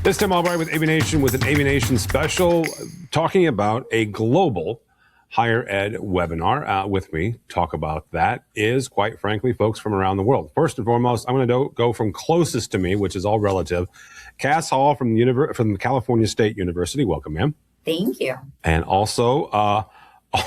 This time Albright with AVNation with an AVNation special talking about a global higher ed webinar. With me, talk about that is, quite frankly, folks from around the world. First and foremost, I'm going to go from closest to me, which is all relative. Cass Hall from the California State University. Welcome, ma'am. Thank you. And also, all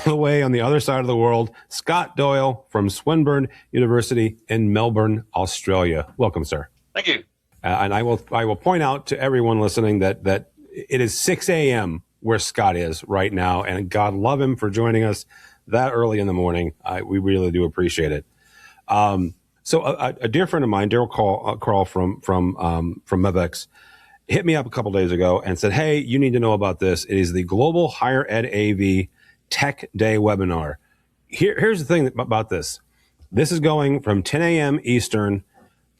the way on the other side of the world, Scott Doyle from Swinburne University in Melbourne, Australia. Welcome, sir. Thank you. And I will point out to everyone listening that it is 6 a.m. where Scott is right now, and God love him for joining us that early in the morning. We really do appreciate it. So a dear friend of mine, Daryl Carl from Mevex, hit me up a couple days ago and said, "Hey, you need to know about this. It is the Global Higher Ed AV Tech Day webinar." Here's the thing about this. This is going from 10 a.m. Eastern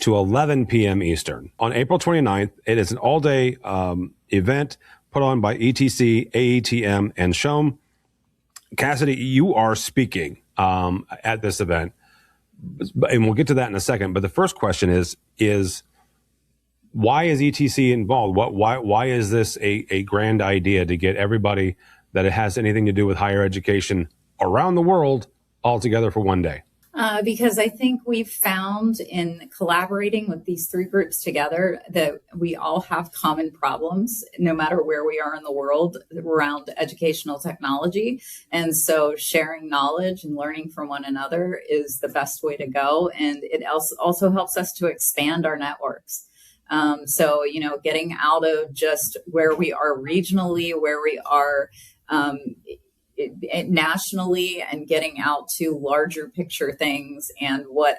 to 11 p.m. Eastern. On April 29th, it is an all-day event put on by ETC, AETM, and SHOM. Cassidy, you are speaking at this event, and we'll get to that in a second. But the first question is why is ETC involved? Why is this a grand idea to get everybody that it has anything to do with higher education around the world all together for one day? Because I think we've found in collaborating with these three groups together that we all have common problems, no matter where we are in the world, around educational technology. And so sharing knowledge and learning from one another is the best way to go. And it also helps us to expand our networks. So, getting out of just where we are regionally, where we are nationally, and getting out to larger picture things and what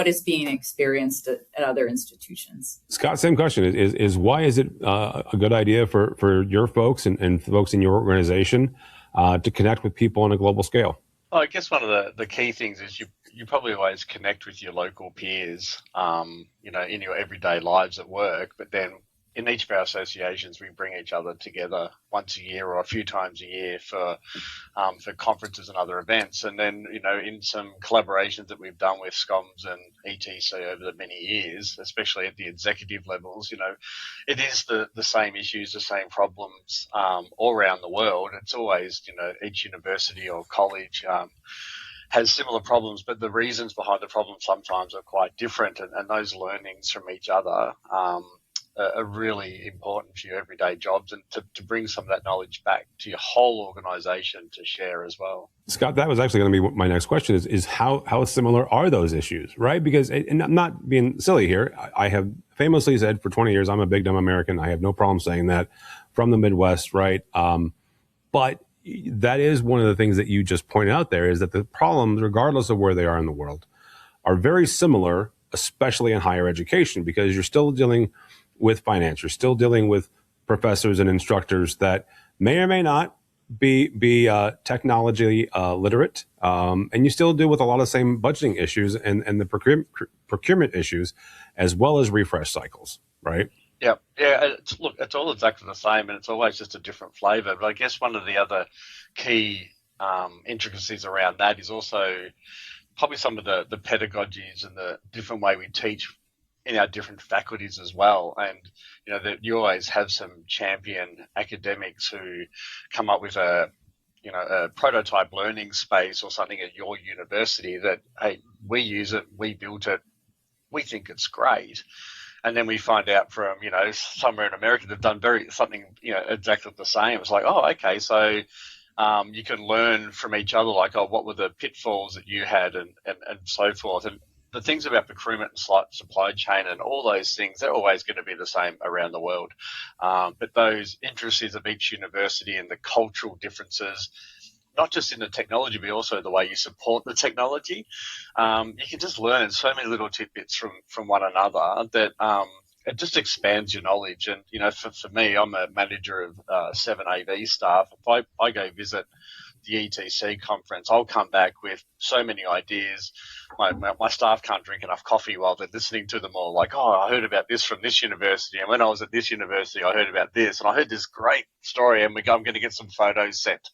is being experienced at other institutions. Scott, same question is why is it a good idea for your folks and folks in your organization to connect with people on a global scale? Well, I guess one of the key things is you probably always connect with your local peers, in your everyday lives at work, but then in each of our associations, we bring each other together once a year or a few times a year for conferences and other events. And then, in some collaborations that we've done with SCOMS and ETC over the many years, especially at the executive levels, it is the same issues, the same problems all around the world. It's always, each university or college has similar problems, but the reasons behind the problem sometimes are quite different. And those learnings from each other are really important for your everyday jobs, and to bring some of that knowledge back to your whole organization to share as well. Scott, that was actually going to be my next question is how similar are those issues, right? Because, and I'm not being silly here, I have famously said for 20 years, I'm a big dumb American. I have no problem saying that, from the Midwest, right? But that is one of the things that you just pointed out there, is that the problems, regardless of where they are in the world, are very similar, especially in higher education, because you're still dealing with finance. You're still dealing with professors and instructors that may or may not be technology literate, and you still deal with a lot of the same budgeting issues and the procurement issues, as well as refresh cycles, right? Yeah. It's all exactly the same, and it's always just a different flavor. But I guess one of the other key intricacies around that is also probably some of the pedagogies and the different way we teach in our different faculties as well. And, that you always have some champion academics who come up with a prototype learning space or something at your university that, hey, we use it, we built it, we think it's great. And then we find out from, somewhere in America, they've done something exactly the same. It's like, oh, okay, so you can learn from each other, like, oh, what were the pitfalls that you had and so forth. And the things about procurement and supply chain and all those things, they're always going to be the same around the world. But those intricacies of each university and the cultural differences, not just in the technology, but also the way you support the technology, you can just learn so many little tidbits from one another that it just expands your knowledge. And, for me, I'm a manager of 7 AV staff. If I go visit the ETC conference, I'll come back with so many ideas. My staff can't drink enough coffee while they're listening to them all. Like, oh, I heard about this from this university, and when I was at this university, I heard about this, and I heard this great story, and I'm going to get some photos sent.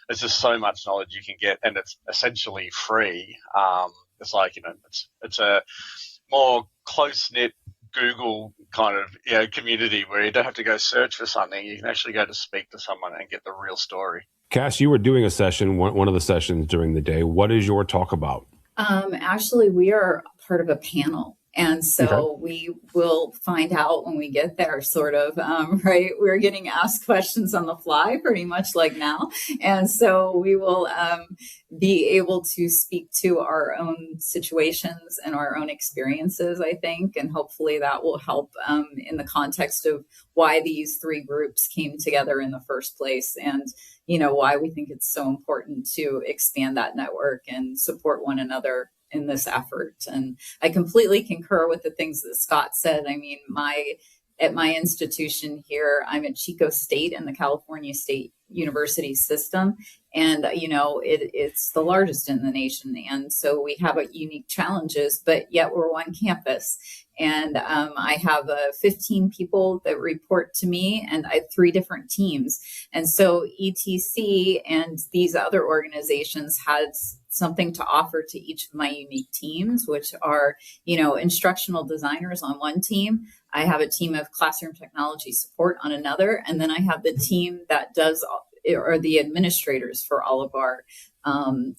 It's just so much knowledge you can get, and it's essentially free. It's like, it's a more close-knit Google kind of community where you don't have to go search for something. You can actually go to speak to someone and get the real story. Cass, you were doing a session, one of the sessions during the day. What is your talk about? Actually, we are part of a panel. And so we will find out when we get there, sort of, right? We're getting asked questions on the fly, pretty much like now. And so we will be able to speak to our own situations and our own experiences, I think. And hopefully that will help in the context of why these three groups came together in the first place, and why we think it's so important to expand that network and support one another in this effort. And I completely concur with the things that Scott said. I mean, at my institution here, I'm at Chico State in the California State University system. And, it's the largest in the nation. And so we have unique challenges, but yet we're one campus. And I have 15 people that report to me, and I have 3 different teams. And so ETC and these other organizations had something to offer to each of my unique teams, which are, instructional designers on one team. I have a team of classroom technology support on another. And then I have the team that are the administrators for all of our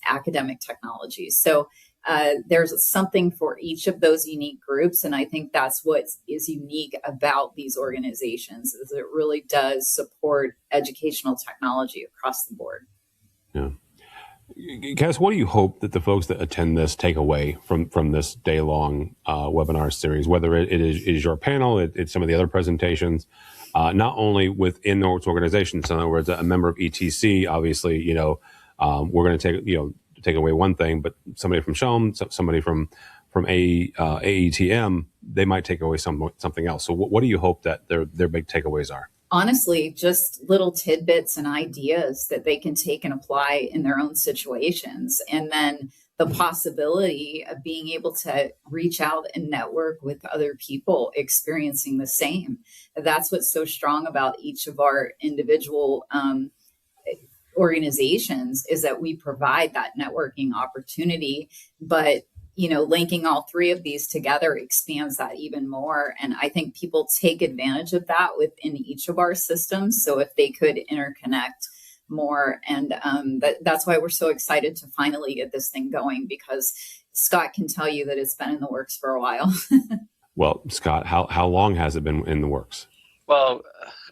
academic technologies. So there's something for each of those unique groups. And I think that's what is unique about these organizations, is it really does support educational technology across the board. Yeah. Cass, what do you hope that the folks that attend this take away from this day-long webinar series, whether it is your panel, it's some of the other presentations, not only within those organizations, in other words, a member of ETC, obviously, we're going to take away one thing, but somebody from SHOM, somebody from AETM, they might take away something else. So what do you hope that their big takeaways are? Honestly, just little tidbits and ideas that they can take and apply in their own situations. And then the possibility of being able to reach out and network with other people experiencing the same. That's what's so strong about each of our individual organizations, is that we provide that networking opportunity, but linking all 3 of these together expands that even more. And I think people take advantage of that within each of our systems. So if they could interconnect more, and that's why we're so excited to finally get this thing going, because Scott can tell you that it's been in the works for a while. Well, Scott, how long has it been in the works? Well,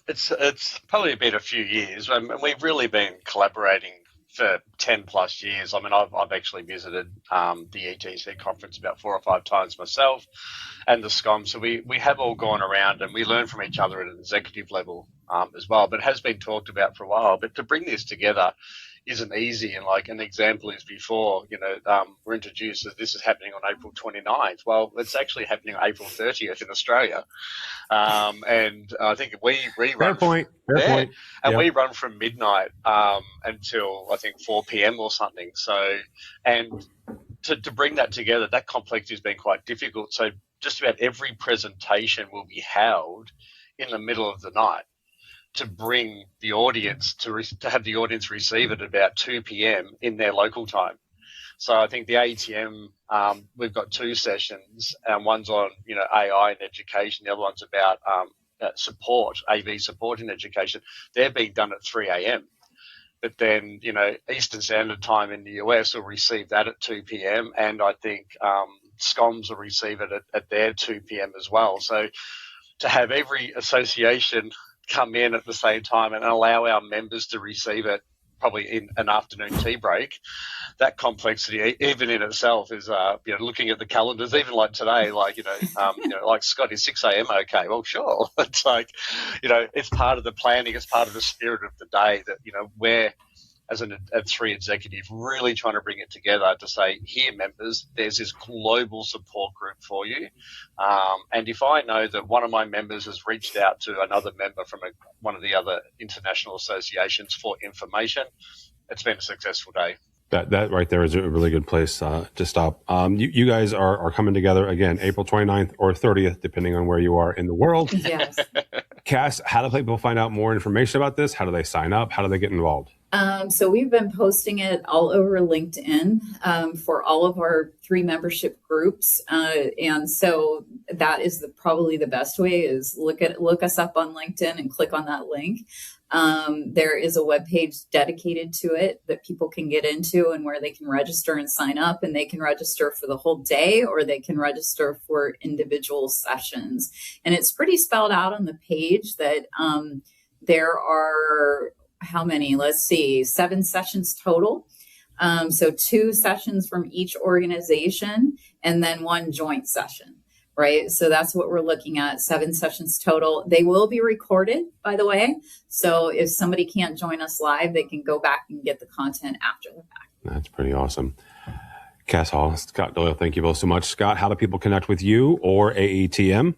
it's probably been a few years. We've really been collaborating for 10 plus years. I mean, I've actually visited the ETC conference about 4 or 5 times myself, and the SCOM. So we have all gone around and we learn from each other at an executive level as well. But it has been talked about for a while. But to bring this together isn't easy. And like an example is before, we're introduced as this is happening on April 29th. Well, it's actually happening on April 30th in Australia. And I think we run. Fair point. And we run from midnight until I think 4 p.m. or something. So, and to bring that together, that complexity has been quite difficult. So just about every presentation will be held in the middle of the night, to bring the audience to have the audience receive it at about 2 p.m. in their local time. So I think the ATM, we've got 2 sessions, and one's on AI and education, the other one's about support, AV support in education. They're being done at 3 a.m. But then Eastern Standard Time in the US will receive that at 2 p.m. and I think SCOMs will receive it at their 2 p.m. as well. So to have every association come in at the same time and allow our members to receive it probably in an afternoon tea break, that complexity even in itself is looking at the calendars, even like today, like like Scott, is 6 a.m. okay? Well, sure. It's like it's part of the planning, it's part of the spirit of the day that we're as a 3 executive really trying to bring it together to say, here members, there's this global support group for you, and if I know that one of my members has reached out to another member from one of the other international associations for information, it's been a successful day. That right there is a really good place to stop. You guys are coming together again, April 29th or 30th, depending on where you are in the world. Yes. Cass, how do people find out more information about this? How do they sign up? How do they get involved? So we've been posting it all over LinkedIn for all of our 3 membership groups, and so that is probably the best way is look us up on LinkedIn and click on that link. There is a webpage dedicated to it that people can get into and where they can register and sign up, and they can register for the whole day or they can register for individual sessions. And it's pretty spelled out on the page that there are how many? Let's see, 7 sessions total. So 2 sessions from each organization and then 1 joint session, right? So that's what we're looking at, 7 sessions total. They will be recorded, by the way. So if somebody can't join us live, they can go back and get the content after the fact. That's pretty awesome. Cass Hall, Scott Doyle, thank you both so much. Scott, how do people connect with you or AETM?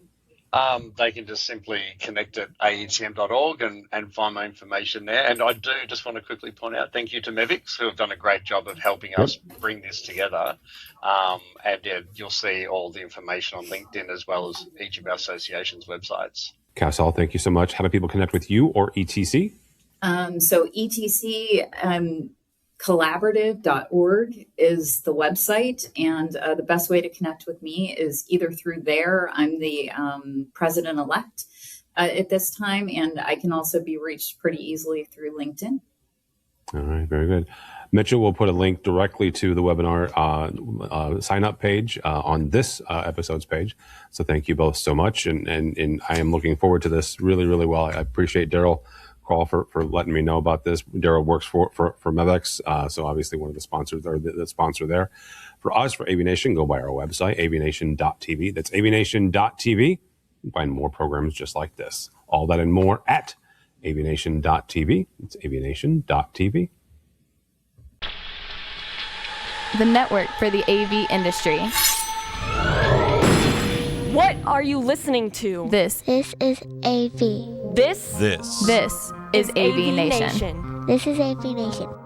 They can just simply connect at aetm.org and find my information there. And I do just want to quickly point out thank you to Mevix, who have done a great job of helping us bring this together. And yeah, you'll see all the information on LinkedIn as well as each of our association's websites. Cass Hall, thank you so much. How do people connect with you or ETC? So ETC collaborative.org is the website, and the best way to connect with me is either through there. I'm the president-elect at this time, and I can also be reached pretty easily through LinkedIn. All right, very good. Mitchell will put a link directly to the webinar sign-up page on this episode's page. So thank you both so much, and I am looking forward to this really, really well. I appreciate Daryl Call for letting me know about this. Daryl works for Mevex, so obviously one of the sponsors or the sponsor there. For us, for AVNation, go by our website, avnation.tv. That's avnation.tv. You can find more programs just like this. All that and more at avnation.tv. It's avnation.tv. The network for the AV industry. What are you listening to? This is AV. This is AVNation. This is AVNation.